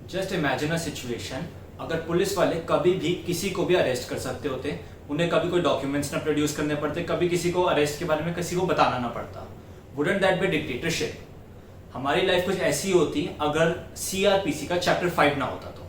Just imagine a situation, अगर police वाले कभी भी किसी को भी अरेस्ट कर सकते होते, उन्हें कभी कोई डॉक्यूमेंट्स ना प्रोड्यूस करने पड़ते, कभी किसी को अरेस्ट के बारे में किसी को बताना ना पड़ता। Wouldn't that be dictatorship? हमारी लाइफ कुछ ऐसी होती अगर सीआरपीसी का चैप्टर 5 ना होता तो।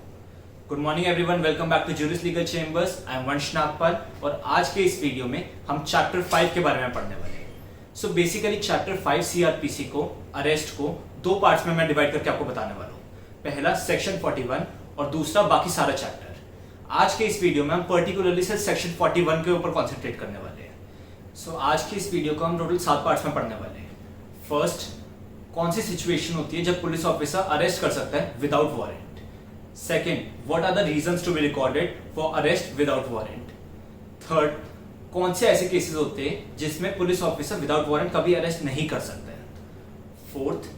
Good morning everyone, welcome back to juris legal chambers. I am Vansh Nagpal और आज के इस वीडियो में हम चैप्टर 5 के बारे में पढ़ने वाले हैं। सो बेसिकली चैप्टर 5 सीआरपीसी को, अरेस्ट को दो पार्ट्स में मैं डिवाइड करके आपको बताने वाला हूँ। पहला सेक्शन 41 और दूसरा बाकी सारा चैप्टर। आज के इस वीडियो में हम पर्टिकुलरली सिर्फ सेक्शन 41 के ऊपर कॉन्सेंट्रेट करने वाले हैं। सो आज की इस वीडियो को हम टोटल 7 पार्ट्स में पढ़ने वाले हैं। फर्स्ट, कौन सी सिचुएशन होती है जब पुलिस ऑफिसर अरेस्ट कर सकता है without warrant. Second, what are the reasons to be recorded for arrest without warrant. Third, कौन से ऐसे केसेस होते हैं जिसमें पुलिस ऑफिसर विदाउट वारंट कभी अरेस्ट नहीं कर सकता है। फोर्थ,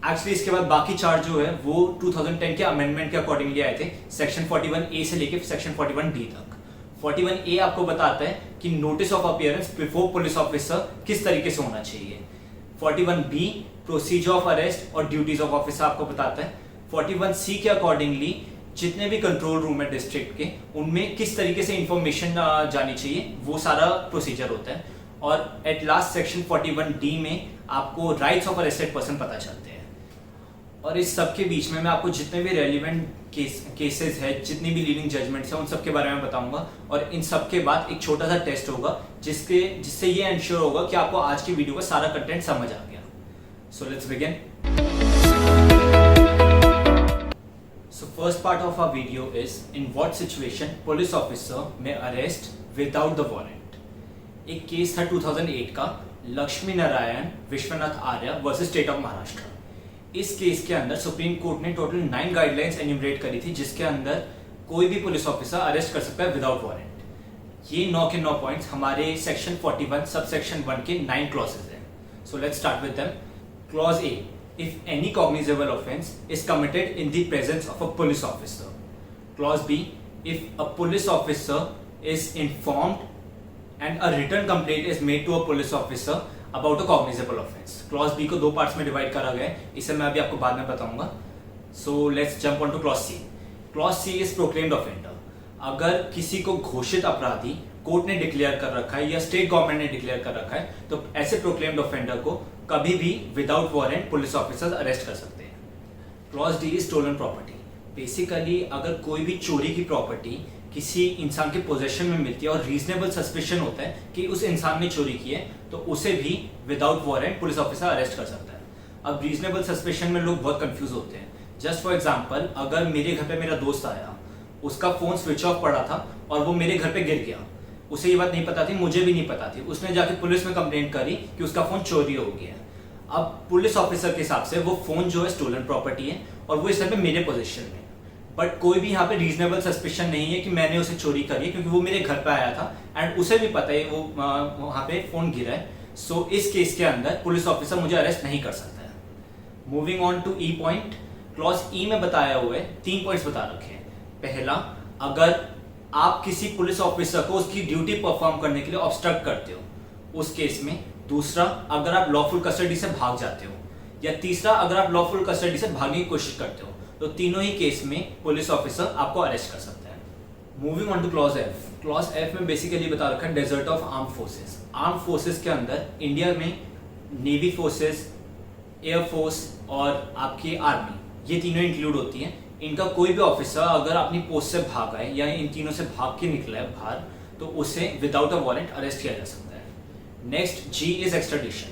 एक्चुअली इसके बाद बाकी चार जो है वो 2010 के अमेंडमेंट के अकॉर्डिंगली आए थे, सेक्शन 41A से लेके सेक्शन 41D तक। 41A आपको बताता है कि notice of appearance before police officer किस तरीके से होना चाहिए। 41B प्रोसीजर ऑफ अरेस्ट और ड्यूटीज ऑफ ऑफिसर आपको बताता है। 41C के अकॉर्डिंगली जितने भी कंट्रोल रूम है डिस्ट्रिक्ट के, उनमें किस तरीके से इंफॉर्मेशन जानी चाहिए, वो सारा प्रोसीजर होता है। और एट लास्ट सेक्शन 41D में आपको राइट्स ऑफ अरेस्टेड पर्सन पता चलते हैं। और इस सब के बीच में मैं आपको जितने भी रेलिवेंट केसेस है, जितनी भी लीडिंग जजमेंट्स हैं, उन सब के बारे में बताऊंगा। और इन सब के बाद एक छोटा सा टेस्ट होगा जिससे ये एंश्योर होगा कि आपको आज की वीडियो का सारा कंटेंट समझ आ गया। So let's begin. So first part of our video is in what situation police officer may arrest without the warrant. एक केस था 2008 का, Lakshmi Narayan Vishwanath Arya versus state of Maharashtra. इस केस के अंदर सुप्रीम कोर्ट ने टोटल 9 गाइडलाइंस एन्यूमरेट करी थी, जिसके अंदर कोई भी पुलिस ऑफिसर अरेस्ट कर सकता है विदाउट वारंट। ये 9 के 9 पॉइंट्स हमारे सेक्शन 41 सब सेक्शन 1 के 9 क्लॉजेज हैं। So let's start with them. Clause A, if any cognizable offence is committed in the presence of a police officer. Clause B, if a police officer is informed and a written complaint is made to a police officer about a cognizable offence. Clause B को दो parts में divide करा गया है, इसे मैं अभी आपको बाद में बताऊंगा। So let's jump on to clause C. Clause C is proclaimed offender. अगर किसी को घोषित अपराधी कोर्ट ने डिक्लेयर कर रखा है या स्टेट गवर्नमेंट ने डिक्लेयर कर रखा है, तो ऐसे प्रोक्लेम्ड ऑफेंडर को कभी भी without warrant police officer arrest कर सकते हैं। Clause D is stolen property. Basically अगर कोई भी चोरी की प्रॉपर्टी किसी इंसान के पोजेशन में मिलती है और रीजनेबल सस्पिशन होता है कि उस इंसान ने चोरी की है, तो उसे भी without warrant police officer arrest कर सकता है। अब रीजनेबल सस्पिशन में लोग बहुत कंफ्यूज होते हैं। जस्ट फॉर एग्जाम्पल, अगर मेरे घर पे मेरा दोस्त आया, उसका फोन स्विच ऑफ पड़ा था और वो मेरे घर पे गिर गया, उसे ये बात नहीं पता थी, मुझे भी नहीं पता थी, उसने जाके पुलिस में कंप्लेंट करी कि उसका फोन चोरी हो गया। अब पुलिस ऑफिसर के हिसाब से वो फोन जो है स्टोलन प्रॉपर्टी है और वो इस टाइम पे मेरे पोजीशन में, बट कोई भी यहाँ पे रीजनेबल सस्पिशन नहीं है कि मैंने उसे चोरी करी है, क्योंकि वो मेरे घर पे आया था एंड उसे भी पता है वो वहाँ पे फोन गिरा है। सो इस केस के अंदर पुलिस ऑफिसर मुझे अरेस्ट नहीं कर सकता है। Moving on to E point. Clause E में बताया हुआ है, 3 पॉइंट्स बता रखे हैं। पहला, अगर आप किसी पुलिस ऑफिसर को उसकी ड्यूटी परफॉर्म करने के लिए ऑब्स्ट्रक्ट करते हो, उस केस में। दूसरा, अगर आप लॉफुल कस्टडी से भाग जाते हो, या तीसरा, अगर आप लॉफुल कस्टडी से भागने की कोशिश करते हो, तो तीनों ही केस में पुलिस ऑफिसर आपको अरेस्ट कर सकता है। Moving on to clause F. Clause F में बेसिकली बता रखा है desert of arm forces. Arm forces के अंदर इंडिया में नेवी फोर्सेस, एयरफोर्स और आपकी आर्मी, ये तीनों इंक्लूड होती हैं। इनका कोई भी ऑफिसर अगर अपनी पोस्ट से भागा है या इन तीनों से भाग के निकला है बाहर, तो उसे विदाउट अ वारंट अरेस्ट किया जा सकता है। Next, G is extradition.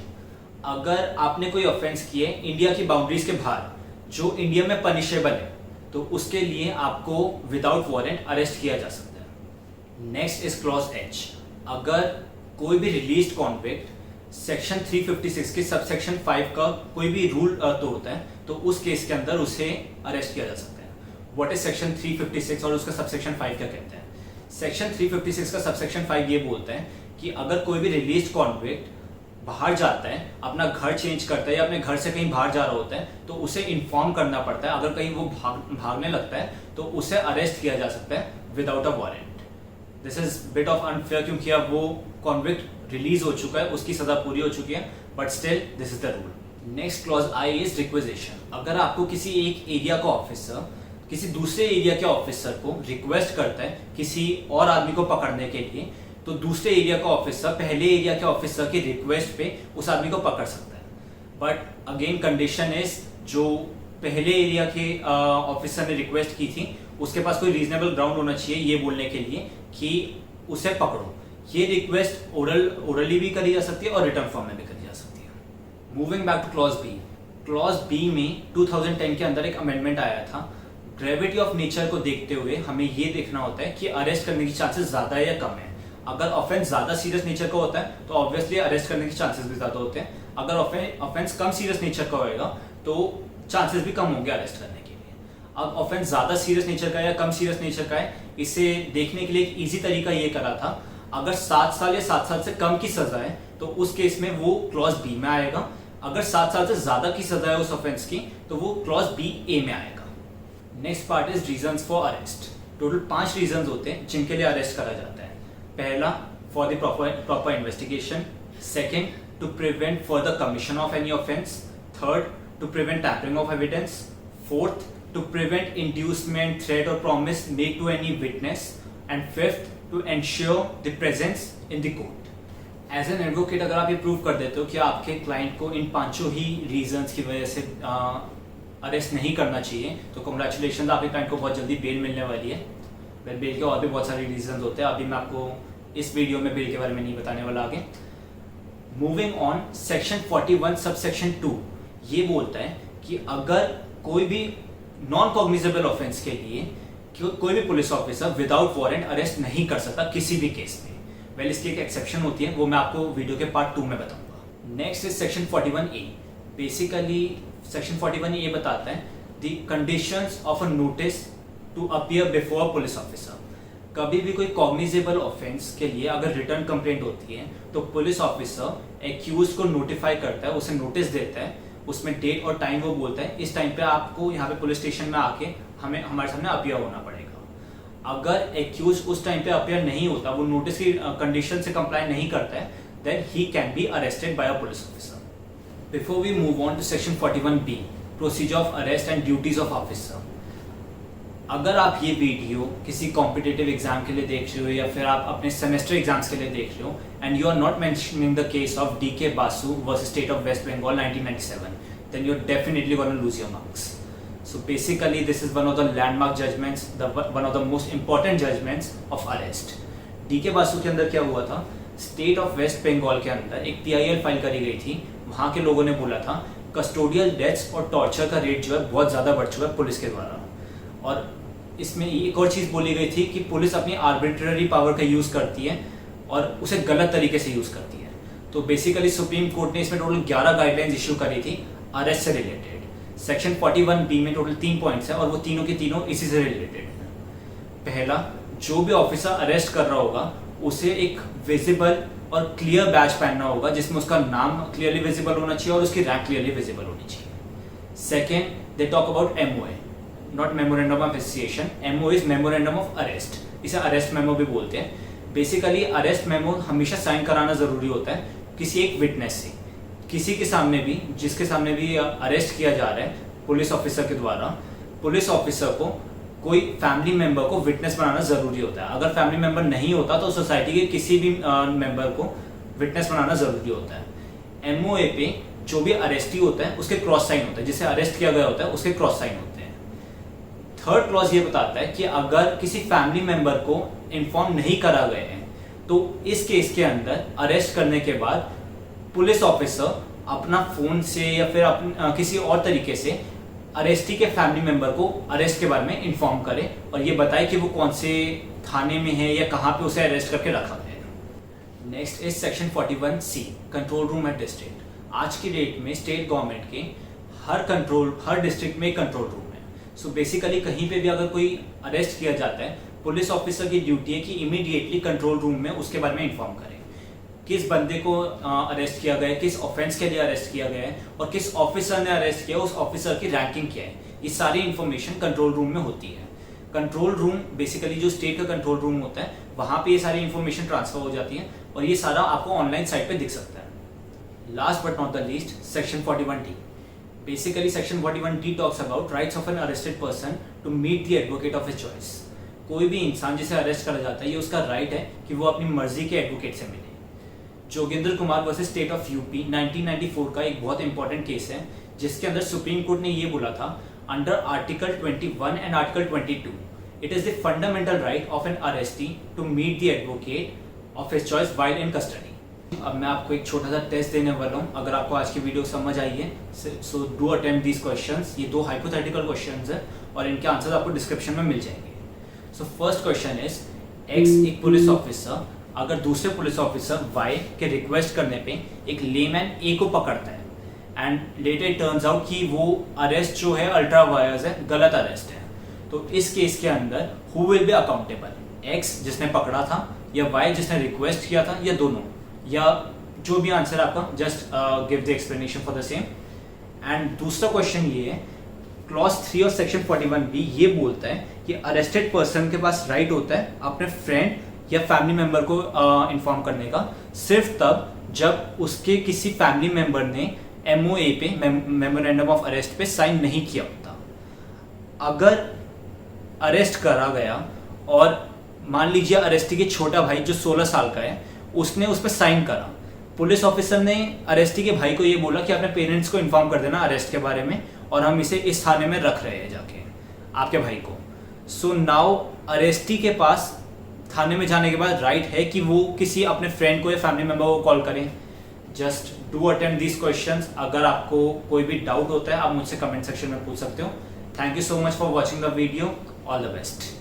अगर आपने कोई ऑफेंस किए इंडिया की बाउंड्रीज के बाहर जो इंडिया में पनिशेबल है, तो उसके लिए आपको विदाउट वारंट अरेस्ट किया जा सकता है। Next is clause H. अगर कोई भी रिलीज्ड कॉन्विक्ट सेक्शन 356 के सबसेक्शन 5 का कोई भी रूल तोड़ता है, तो उस केस के अंदर उसे अरेस्ट किया जा सकता है। व्हाट इज सेक्शन 356 और उसका सबसेक्शन 5 क्या कहते हैं? सेक्शन 356 का सबसेक्शन 5 ये बोलता है कि अगर कोई भी रिलीज्ड कॉन्विक्ट बाहर जाता है, अपना घर चेंज करता है या अपने घर से कहीं बाहर जा रहा होता है, तो उसे इन्फॉर्म करना पड़ता है। अगर कहीं वो भागने लगता है, तो उसे अरेस्ट किया जा सकता है without a warrant. This is bit of unfair, क्योंकि अब वो कॉन्विक्ट रिलीज हो चुका है, उसकी सजा पूरी हो चुकी है, but still this is the rule. Next clause I is requisition. अगर आपको किसी एक एरिया का ऑफिसर किसी दूसरे एरिया के ऑफिसर को रिक्वेस्ट करता है किसी और आदमी को पकड़ने के लिए, तो दूसरे एरिया का ऑफिसर पहले एरिया के ऑफिसर की रिक्वेस्ट पे उस आदमी को पकड़ सकता है। बट अगेन कंडीशन इज, जो पहले एरिया के ऑफिसर ने रिक्वेस्ट की थी उसके पास कोई रीजनेबल ग्राउंड होना चाहिए ये बोलने के लिए कि उसे पकड़ो। ये रिक्वेस्ट ओरली भी करी जा सकती है और रिटर्न फॉर्म में भी करी जा सकती है। Moving back to clause B, clause B में 2010 के अंदर एक अमेंडमेंट आया था। ग्रेविटी ऑफ नेचर को देखते हुए हमें ये देखना होता है कि अरेस्ट करने की चांसेस ज्यादा है या कम है। अगर ऑफेंस ज्यादा सीरियस नेचर का होता है तो ऑब्वियसली अरेस्ट करने के चांसेस भी ज्यादा होते हैं। अगर ऑफेंस कम सीरियस नेचर का होएगा तो चांसेस भी कम होंगे अरेस्ट करने के लिए। अब ऑफेंस ज्यादा सीरियस नेचर का है या कम सीरियस नेचर का है, इसे देखने के लिए एक इजी तरीका ये करा था, अगर 7 साल या 7 साल से कम की सजा है तो उस केस में वो क्लॉज बी में आएगा। अगर 7 साल से ज्यादा की सजा है उस ऑफेंस की तो वो क्लॉज बी ए में आएगा। Next part is reasons for arrest. Total 5 reasons होते हैं जिनके लिए अरेस्ट करा जाता है। पहला, for the proper investigation. Second, to prevent further commission of any offence. Third, to prevent tampering of evidence. Fourth, to prevent inducement, threat और promise made to any witness. And fifth, to ensure the presence in the court. As an advocate अगर आप ये prove कर देते हो कि आपके client को इन 5 ही रीजंस की वजह से अरेस्ट नहीं करना चाहिए, तो कंग्रेचुलेशन, आपके क्लाइंट को बहुत जल्दी बेल मिलने वाली है। बेल के और भी बहुत सारे रीजंस होते हैं, अभी मैं आपको इस वीडियो में बेल के बारे में नहीं बताने वाला आगे। मूविंग ऑन, सेक्शन 41 सबसेक्शन 2 ये बोलता है कि अगर कोई भी नॉन कॉग्निजेबल ऑफेंस के लिए कोई भी police officer without warrant arrest नहीं कर सकता किसी भी केस में। वेल, इसकी एक एक्सेप्शन होती है, वो मैं आपको वीडियो के पार्ट 2 में बताऊंगा। Next is section 41A। Basically section 41 ये बताता है the conditions of a notice to appear before police officer. कभी भी कोई कॉग्निजेबल ऑफेंस के लिए अगर रिटर्न कंप्लेंट होती है तो पुलिस ऑफिसर एक्यूज को नोटिफाई करता है, उसे नोटिस देता है, उसमें डेट और टाइम वो बोलता है, इस टाइम पे आपको यहाँ पे पुलिस स्टेशन में आके हमारे सामने अपीयर होना पड़ेगा। अगर एक्यूज उस टाइम पे अपीयर नहीं होता, वो नोटिस की कंडीशन से कंप्लाई नहीं करता है, then he can be arrested by a police officer. Before we move on to section 41B, procedure of arrest and duties of officer. अगर आप ये वीडियो किसी कॉम्पिटिटिव एग्जाम के लिए देख रहे हो या फिर आप अपने सेमेस्टर एग्जाम्स के लिए देख रहे हो and you are not mentioning the case of DK Basu versus state of West Bengal 1997, then you're definitely going to lose your marks. So basically this is one of the landmark judgments, one of the most important judgments of arrest. DK Basu के अंदर क्या हुआ था, state of West Bengal के अंदर एक PIL file करी गई थी। वहाँ के लोगों ने बोला था कस्टोडियल डेथ्स और टॉर्चर का रेट जो है बहुत ज़्यादा बढ़ चुका है पुलिस के द्वारा। और इसमें एक और चीज़ बोली गई थी कि पुलिस अपनी आर्बिट्ररी पावर का यूज़ करती है और उसे गलत तरीके से यूज़ करती है। तो बेसिकली सुप्रीम कोर्ट ने इसमें टोटल 11 गाइडलाइंस इशू करी थी अरेस्ट से रिलेटेड। सेक्शन 41B में टोटल 3 पॉइंट्स हैं और वो तीनों के तीनों इसी से रिलेटेड है। पहला, जो भी ऑफिसर अरेस्ट कर रहा होगा उसे एक विजिबल और क्लियर बैच पहनना होगा जिसमें उसका नाम क्लियरली विजिबल होना चाहिए और उसकी रैंक क्लियरली विजिबल होनी चाहिए। Second, they talk about MOA, not memorandum of association. MO is memorandum of arrest, इसे अरेस्ट मेमो भी बोलते हैं। बेसिकली अरेस्ट मेमो हमेशा साइन कराना जरूरी होता है किसी एक विटनेस से, किसी के सामने भी, जिसके सामने भी अरेस्ट किया जा रहा है पुलिस ऑफिसर के द्वारा, पुलिस ऑफिसर को कोई फैमिली मेंबर को विटनेस बनाना जरूरी होता है। अगर फैमिली मेंबर नहीं होता तो सोसाइटी के किसी भी मेंबर को विटनेस बनाना जरूरी होता है। MOA पे जो भी अरेस्टी होता है उसके क्रॉस साइन होता है, जिसे अरेस्ट किया गया होता है उसके क्रॉस साइन होते हैं। थर्ड क्लॉज ये बताता है कि अगर किसी फैमिली मेंबर को इन्फॉर्म नहीं करा गया है तो इस केस के अंदर अरेस्ट करने के बाद पुलिस ऑफिसर अपना फोन से या फिर किसी और तरीके से अरेस्टी के फैमिली मेंबर को अरेस्ट के बारे में इन्फॉर्म करे और ये बताए कि वो कौन से थाने में है या कहाँ पे उसे अरेस्ट करके रखा गया है। Next is section 41C, control room at district. आज की डेट में स्टेट गवर्नमेंट के हर डिस्ट्रिक्ट में कंट्रोल रूम है। सो बेसिकली कहीं पे भी अगर कोई अरेस्ट किया जाता है, पुलिस ऑफिसर की ड्यूटी है कि इमीडिएटली कंट्रोल रूम में उसके बारे में इन्फॉर्म करें, किस बंदे को अरेस्ट किया गया है, किस ऑफेंस के लिए अरेस्ट किया गया है और किस ऑफिसर ने अरेस्ट किया, उस ऑफिसर की रैंकिंग क्या है। ये सारी इन्फॉर्मेशन कंट्रोल रूम में होती है। कंट्रोल रूम बेसिकली जो स्टेट का कंट्रोल रूम होता है वहाँ पे ये सारी इन्फॉर्मेशन ट्रांसफर हो जाती है और ये सारा आपको ऑनलाइन साइट पे दिख सकता है। Last but not the least, section 41D। Basically, Section 41D talks about rights of an arrested person to meet the advocate of his choice. कोई भी इंसान जिसे अरेस्ट करा जाता है ये उसका राइट है कि वो अपनी मर्जी के एडवोकेट से मिले। Jogendra Kumar versus state of UP 1994 का एक बहुत इंपॉर्टेंट केस है जिसके अंदर सुप्रीम कोर्ट ने ये बोला था, under article 21 and article 22 it is the fundamental right of an arrestee to meet the advocate of his choice while in custody. अब मैं आपको एक छोटा सा टेस्ट देने वाला हूँ। अगर आपको आज की वीडियो समझ आई है so do attempt these questions. ये 2 हाइपोथेटिकल क्वेश्चंस है और इनके आंसर आपको डिस्क्रिप्शन में मिल जाएंगे। So first question is, x एक पुलिस ऑफिसर अगर दूसरे पुलिस ऑफिसर वाई के रिक्वेस्ट करने पे एक लेमैन ए को पकड़ता है एंड लेटर टर्न्स आउट कि वो अरेस्ट जो है अल्ट्रा वायर्स है, गलत अरेस्ट है, तो इस केस के अंदर who will be accountable? X जिसने पकड़ा था या वाई जिसने रिक्वेस्ट किया था या दोनों, या जो भी आंसर आपका, just give the explanation for the same. And दूसरा क्वेश्चन ये है, क्लॉज 3 और सेक्शन 41B ये बोलता है कि अरेस्टेड पर्सन के पास राइट होता है अपने फ्रेंड या फैमिली मेंबर को इन्फॉर्म करने का सिर्फ तब जब उसके किसी फैमिली मेंबर ने MOA पे, मेमोरेंडम ऑफ अरेस्ट पे साइन नहीं किया होता। अगर अरेस्ट करा गया और मान लीजिए अरेस्टी के छोटा भाई जो 16 साल का है उसने उस पर साइन करा, पुलिस ऑफिसर ने अरेस्टी के भाई को ये बोला कि अपने पेरेंट्स को इन्फॉर्म कर देना अरेस्ट के बारे में और हम इसे इस थाने में रख रहे हैं जाके आपके भाई को। सो नाउ अरेस्टी के पास थाने में जाने के बाद राइट है कि वो किसी अपने फ्रेंड को या फैमिली मेंबर को कॉल करें। Just do attempt these questions. अगर आपको कोई भी डाउट होता है आप मुझसे कमेंट सेक्शन में पूछ सकते हो। Thank you so much for watching the video. All the best.